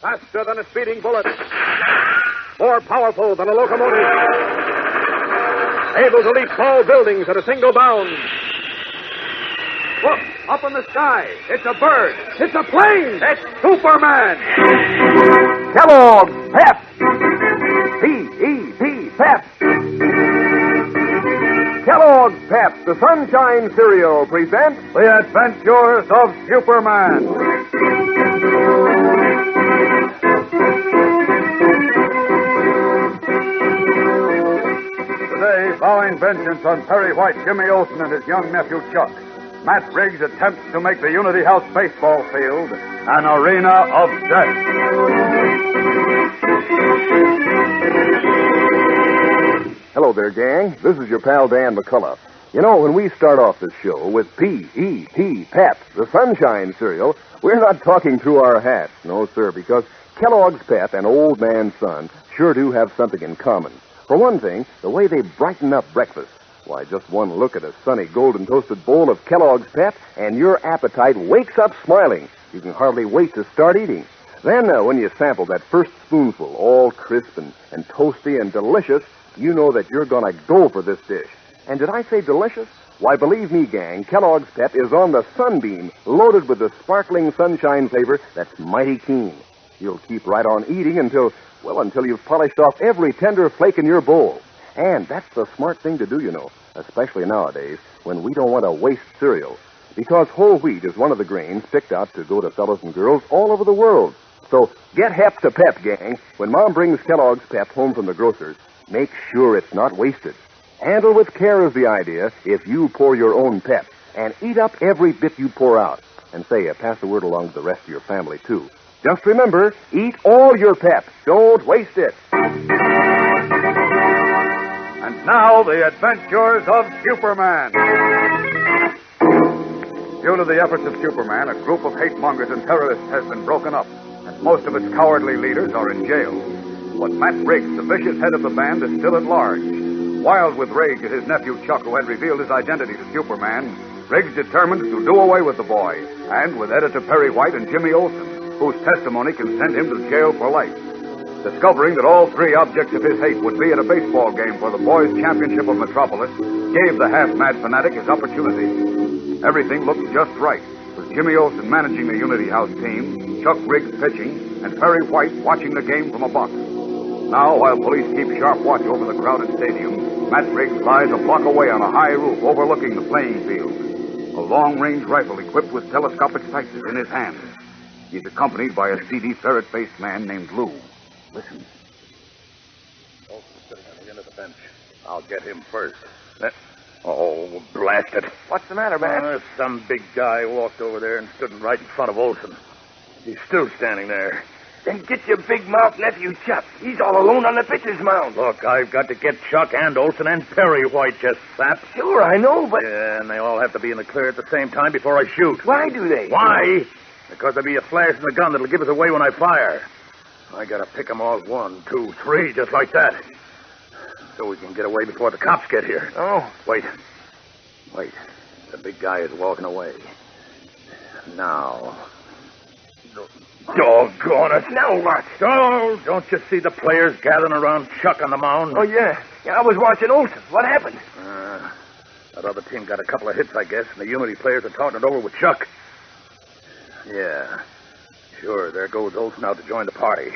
Faster than a speeding bullet. More powerful than a locomotive. Able to leap tall buildings at a single bound. Look, up in the sky. It's a bird. It's a plane. It's Superman. Kellogg's Pep. P-E-P, Pep. Kellogg's Pep, the Sunshine Cereal, presents The Adventures of Superman. Today, vowing vengeance on Perry White, Jimmy Olsen, and his young nephew Chuck, Matt Riggs attempts to make the Unity House baseball field an arena of death. Hello there, gang. This is your pal Dan McCullough. You know, when we start off this show with P-E-P, Pep, the Sunshine Cereal, we're not talking through our hats. No, sir, because Kellogg's Pep and Old Man Son sure do have something in common. For one thing, the way they brighten up breakfast. Why, just one look at a sunny golden toasted bowl of Kellogg's Pep and your appetite wakes up smiling. You can hardly wait to start eating. Then, when you sample that first spoonful, all crisp and toasty and delicious, you know that you're going to go for this dish. And did I say delicious? Why, believe me, gang, Kellogg's Pep is on the Sunbeam, loaded with the sparkling sunshine flavor that's mighty keen. You'll keep right on eating until you've polished off every tender flake in your bowl. And that's the smart thing to do, you know, especially nowadays when we don't want to waste cereal. Because whole wheat is one of the grains picked out to go to fellows and girls all over the world. So get hep to Pep, gang. When Mom brings Kellogg's Pep home from the grocer's, make sure it's not wasted. Handle with care is the idea if you pour your own Pep. And eat up every bit you pour out. And say, pass the word along to the rest of your family, too. Just remember, eat all your Pep. Don't waste it. And now, the adventures of Superman. Due to the efforts of Superman, a group of hate-mongers and terrorists has been broken up, and most of its cowardly leaders are in jail. But Matt Riggs, the vicious head of the band, is still at large. Wild with rage at his nephew Chuck, who had revealed his identity to Superman, Riggs determined to do away with the boy, and with editor Perry White and Jimmy Olsen, whose testimony can send him to jail for life. Discovering that all three objects of his hate would be at a baseball game for the boys' championship of Metropolis gave the half-mad fanatic his opportunity. Everything looked just right, with Jimmy Olsen managing the Unity House team, Chuck Riggs pitching, and Perry White watching the game from a box. Now, while police keep sharp watch over the crowded stadium, Matt Riggs lies a block away on a high roof overlooking the playing field. A long-range rifle equipped with telescopic sights is in his hand. He's accompanied by a seedy, ferret-faced man named Lou. Listen. Olsen's sitting on the end of the bench. I'll get him first. Oh, blast it. What's the matter, Matt? Some big guy walked over there and stood right in front of Olsen. He's still standing there. Then get your big mouth nephew, Chuck. He's all alone on the pitcher's mound. Look, I've got to get Chuck and Olsen and Perry White, you sap. Sure, I know, but... Yeah, and they all have to be in the clear at the same time before I shoot. Why do they? Why? Because there'll be a flash in the gun that'll give us away when I fire. I gotta pick them all 1, 2, 3, just like that. So we can get away before the cops get here. Oh. Wait. The big guy is walking away. Now. Doggone it. Now what? Oh, don't you see the players gathering around Chuck on the mound? Oh, yeah. Yeah, I was watching Olsen. What happened? That other team got a couple of hits, I guess, and the Unity players are talking it over with Chuck. Yeah. Sure, there goes Olsen out to join the party.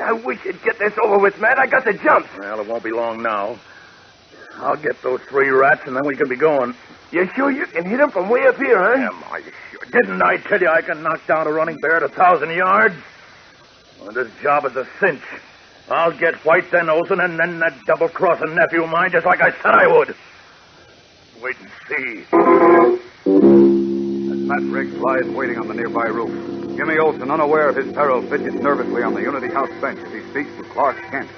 I wish you'd get this over with, Matt. I got the jump. Well, it won't be long now. I'll get those 3 rats, and then we can be going. You sure you can hit them from way up here, huh? Am I sure? Didn't I tell you I can knock down a running bear at 1,000 yards? Well, this job is a cinch. I'll get White, then Olsen, and then that double-crossing nephew of mine, just like I said I would. Wait and see. As Matt Riggs lies waiting on the nearby roof, Jimmy Olsen, unaware of his peril, fidgets nervously on the Unity House bench as he speaks to Clark Kent.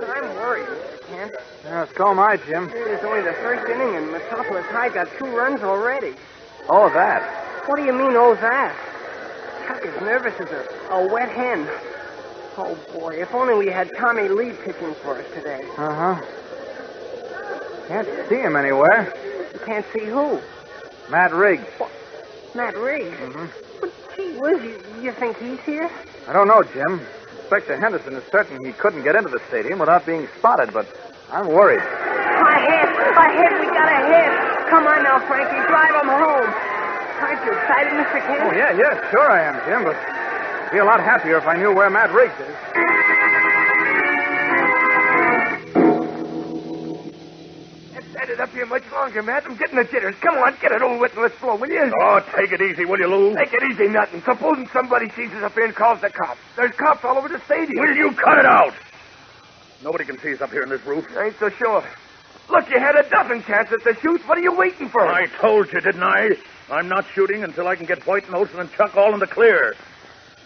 I'm worried, Kent. Yeah, so am I, Jim. It's only the first inning, and Metropolis High got 2 runs already. Oh, that. What do you mean, oh, that? Chuck is nervous as a wet hen. Oh, boy, if only we had Tommy Lee pitching for us today. Uh-huh. Can't see him anywhere. You can't see who? Matt Riggs. What? Matt Riggs? Mm-hmm. But Gee whiz, you think he's here? I don't know, Jim. Inspector Henderson is certain he couldn't get into the stadium without being spotted, but I'm worried. My head, we got a head. Come on now, Frankie, drive him home. Aren't you excited, Mr. Kent? Oh, yeah, sure I am, Jim, but I'd be a lot happier if I knew where Matt Riggs is. Can't stand it up here much longer, Matt. I'm getting the jitters. Come on, get it over with and let's blow, will you? Oh, take it easy, will you, Lou? Take it easy, nothing. Supposing somebody sees us up here and calls the cops. There's cops all over the stadium. Will you cut it out? Nobody can see us up here in this roof. I ain't so sure. Look, you had a dozen chances to shoot. What are you waiting for? I told you, didn't I? I'm not shooting until I can get White and Olson and Chuck all in the clear.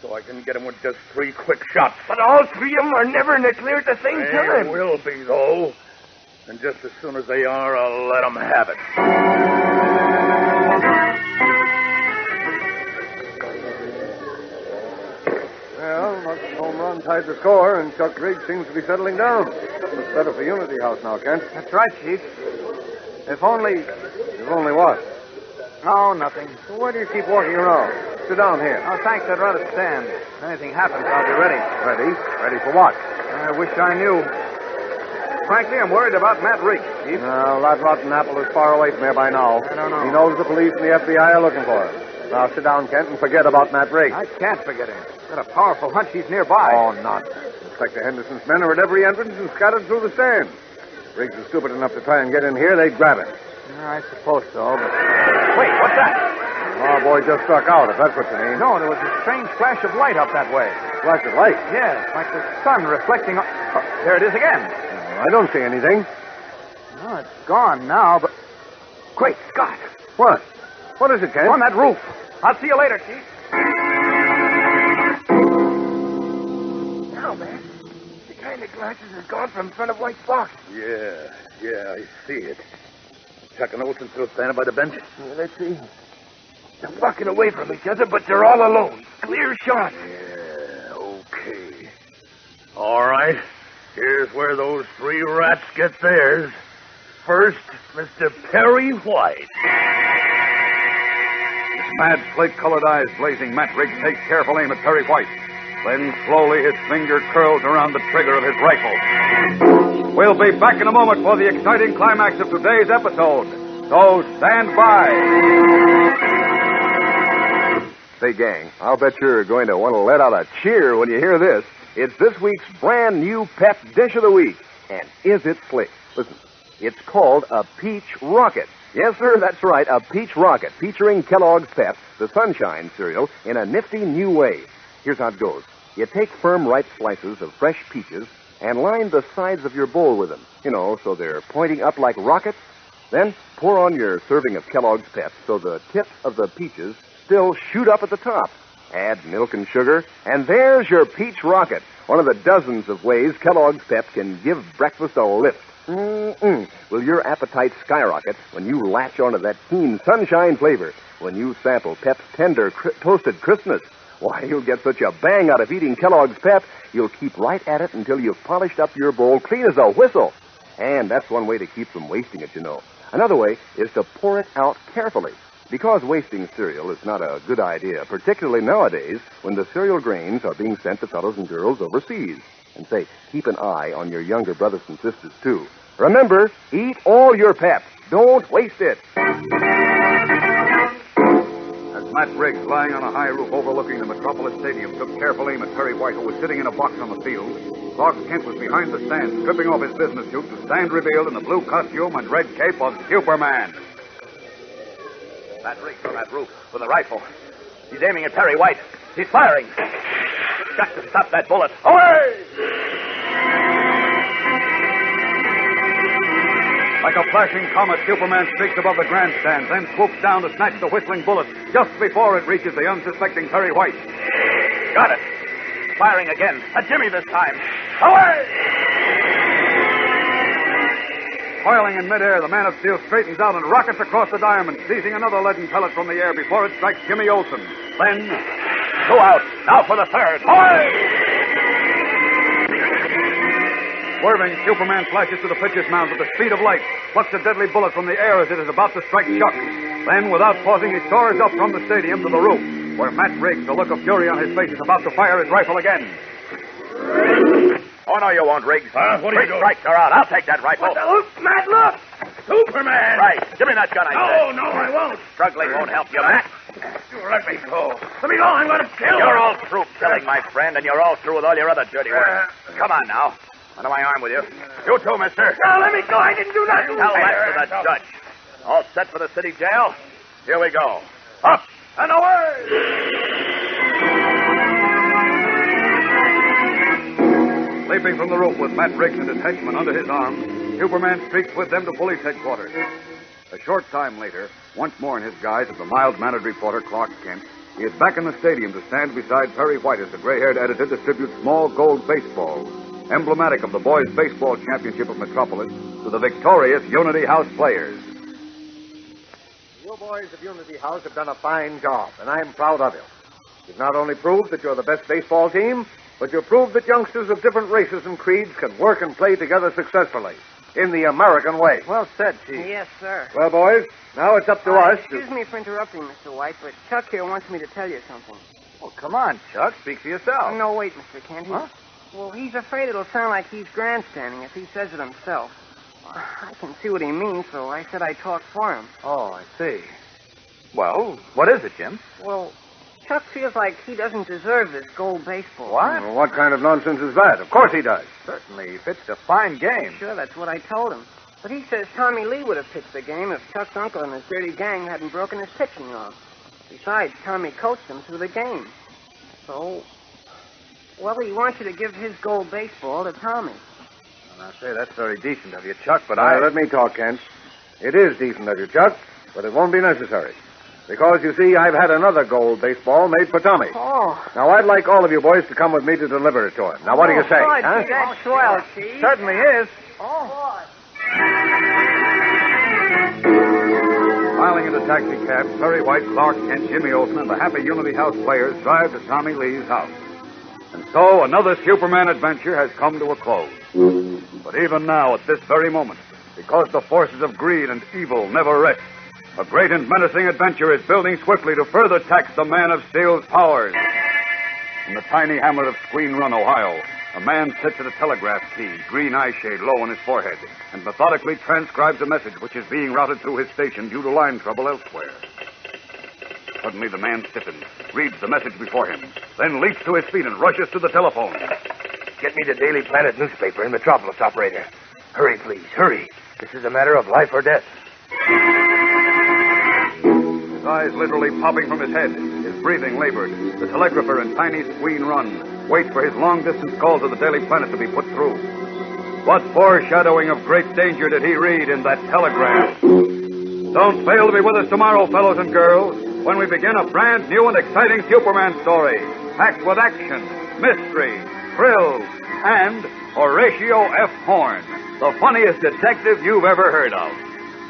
So I can get them with just 3 quick shots. But all 3 of them are never in the clear at the same time. They will be, though. And just as soon as they are, I'll let them have it. Well, Buck's home run tied the score, and Chuck Riggs seems to be settling down. Looks better for Unity House now, Kent. That's right, Chief. If only... If only what? Oh, nothing. Well, why do you keep walking around? Sit down here. Oh, thanks. I'd rather stand. If anything happens, I'll be ready. Ready? Ready for what? I wish I knew. Frankly, I'm worried about Matt Riggs, Chief. No, that rotten apple is far away from here by now. I don't know. He knows the police and the FBI are looking for him. Now, sit down, Kent, and forget about Matt Riggs. I can't forget him. Got a powerful hunch he's nearby. Oh, nonsense. Inspector Henderson's men are at every entrance and scattered through the stands. Riggs is stupid enough to try and get in here, they'd grab him. I suppose so, but... Wait, what's that? Our boy just struck out, if that's what you mean. No, there was a strange flash of light up that way. Flash of light? Yes, like the sun reflecting on... Oh, there it is again. I don't see anything. Oh, it's gone now, but... Great Scott! What? What is it, Kent? On that roof. I'll see you later, Chief. Now, man, the kind of glasses is gone from in front of White's box. Yeah, I see it. Chuck and Olson still standing by the bench? Yeah, let's see. They're walking away from each other, but they're all alone. Clear shot. Yeah, okay. All right. Here's where those 3 rats get theirs. First, Mr. Perry White. His mad, slate-colored eyes blazing, Matt Riggs takes careful aim at Perry White. Then slowly his finger curls around the trigger of his rifle. We'll be back in a moment for the exciting climax of today's episode. So stand by. Say, gang, I'll bet you're going to want to let out a cheer when you hear this. It's this week's brand new pet dish of the week. And is it slick? Listen, it's called a Peach Rocket. Yes, sir, that's right, a Peach Rocket, featuring Kellogg's Pep, the Sunshine cereal, in a nifty new way. Here's how it goes. You take firm, ripe slices of fresh peaches and line the sides of your bowl with them, so they're pointing up like rockets. Then pour on your serving of Kellogg's Pep so the tips of the peaches still shoot up at the top. Add milk and sugar, and there's your Peach Rocket, one of the dozens of ways Kellogg's Pep can give breakfast a lift. Will your appetite skyrocket when you latch onto that keen sunshine flavor, when you sample Pep's tender, toasted crispness? Why, you'll get such a bang out of eating Kellogg's Pep, you'll keep right at it until you've polished up your bowl clean as a whistle. And that's one way to keep from wasting it, Another way is to pour it out carefully. Because wasting cereal is not a good idea, particularly nowadays when the cereal grains are being sent to fellows and girls overseas. And say, keep an eye on your younger brothers and sisters, too. Remember, eat all your Pep. Don't waste it. As Matt Riggs, lying on a high roof overlooking the Metropolis Stadium, took careful aim at Perry White, who was sitting in a box on the field, Clark Kent was behind the stand, stripping off his business suit to stand revealed in the blue costume and red cape of Superman. Matt Riggs on that roof with a rifle. He's aiming at Perry White. He's firing. Got to stop that bullet. Away! Like a flashing comet, Superman streaks above the grandstand, then swoops down to snatch the whistling bullet just before it reaches the unsuspecting Perry White. Got it. Firing again. A Jimmy this time. Away! Coiling in midair, the man of steel straightens out and rockets across the diamond, seizing another leaden pellet from the air before it strikes Jimmy Olsen. Then, 2 out. Now for the third. Away! Swerving, Superman flashes to the pitcher's mound with the speed of light, plucks a deadly bullet from the air as it is about to strike Chuck. Then, without pausing, he soars up from the stadium to the roof. where Matt Riggs, the look of fury on his face, is about to fire his rifle again. Oh, no, you won't, Riggs. What are you doing? Strikes are out. I'll take that rifle. What the hoop, Matt, look! Superman! Right. Give me that gun, I said. No, I won't. Struggling won't help you, Matt. You let me go. Let me go. I'm going to kill you. You're all through killing, my friend, and you're all through with all your other dirty work. Come on now. Under my arm with you. You too, mister. Now, let me go. I didn't do nothing. Tell that to the judge. All set for the city jail? Here we go. Up and away! Leaping from the roof with Matt Riggs and his henchmen under his arm, Superman streaks with them to police headquarters. A short time later, once more in his guise as the mild-mannered reporter Clark Kent, he is back in the stadium to stand beside Perry White as the gray-haired editor distributes small gold baseballs, emblematic of the boys' baseball championship of Metropolis, to the victorious Unity House players. You boys of Unity House have done a fine job, and I'm proud of you. You've not only proved that you're the best baseball team, but you've proved that youngsters of different races and creeds can work and play together successfully in the American way. Well said, Chief. Yes, sir. Well, boys, now it's up to us to... Excuse me for interrupting, Mr. White, but Chuck here wants me to tell you something. Well, come on, Chuck. Speak for yourself. No, wait, Mr. Kent. Huh? Well, he's afraid it'll sound like he's grandstanding if he says it himself. I can see what he means, so I said I'd talk for him. Oh, I see. Well, what is it, Jim? Well, Chuck feels like he doesn't deserve this gold baseball. What? Well, what kind of nonsense is that? Of course he does. Certainly pitched a fine game. Sure, that's what I told him. But he says Tommy Lee would have pitched the game if Chuck's uncle and his dirty gang hadn't broken his pitching law. Besides, Tommy coached him through the game. So, well, he wants you to give his gold baseball to Tommy. Well, I say, that's very decent of you, Chuck, but Let me talk, Kent. It is decent of you, Chuck, but it won't be necessary. Because, you see, I've had another gold baseball made for Tommy. Oh. Now, I'd like all of you boys to come with me to deliver it to him. Now, what do you say? Good, Huh? that's swell, Chief. Certainly is. Filing into taxicabs, Perry White, Clark Kent, Jimmy Olsen, and the happy Unity House players drive to Tommy Lee's house. And so another Superman adventure has come to a close. But even now, at this very moment, because the forces of greed and evil never rest, a great and menacing adventure is building swiftly to further tax the Man of Steel's powers. In the tiny hamlet of Squeen Run, Ohio, a man sits at a telegraph key, green eyeshade low on his forehead, and methodically transcribes a message which is being routed through his station due to line trouble elsewhere. Suddenly the man stiffens, reads the message before him, then leaps to his feet and rushes to the telephone. Get me the Daily Planet newspaper in Metropolis, operator. Hurry, please, hurry. This is a matter of life or death. His eyes literally popping from his head, his breathing labored. The telegrapher in tiny Squeen Run waits for his long-distance call to the Daily Planet to be put through. What foreshadowing of great danger did he read in that telegram? Don't fail to be with us tomorrow, fellows and girls, when we begin a brand new and exciting Superman story, packed with action, mystery, thrills, and Horatio F. Horn, the funniest detective you've ever heard of.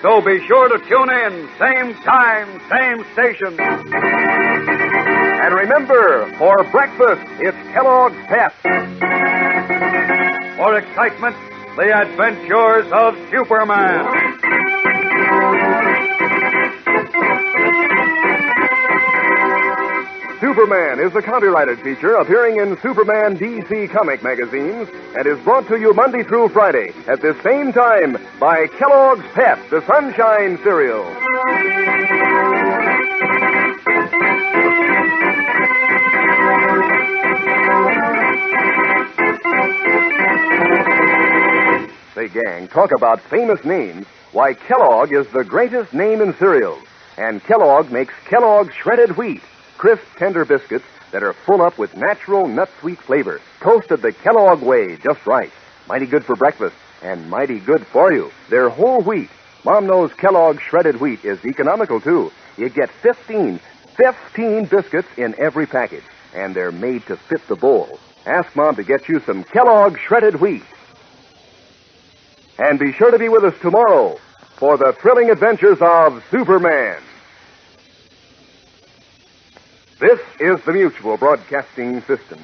So be sure to tune in, same time, same station. And remember, for breakfast, it's Kellogg's Pep. For excitement, the adventures of Superman. Superman is the copyrighted feature appearing in Superman DC comic magazines and is brought to you Monday through Friday at this same time by Kellogg's Pep, the Sunshine Cereal. Say, gang, talk about famous names. Why, Kellogg is the greatest name in cereals. And Kellogg makes Kellogg's Shredded Wheat. Crisp, tender biscuits that are full up with natural nut-sweet flavor. Toasted the Kellogg way, just right. Mighty good for breakfast and mighty good for you. They're whole wheat. Mom knows Kellogg's Shredded Wheat is economical, too. You get 15 biscuits in every package, and they're made to fit the bowl. Ask Mom to get you some Kellogg's Shredded Wheat. And be sure to be with us tomorrow for the thrilling adventures of Superman. This is the Mutual Broadcasting System.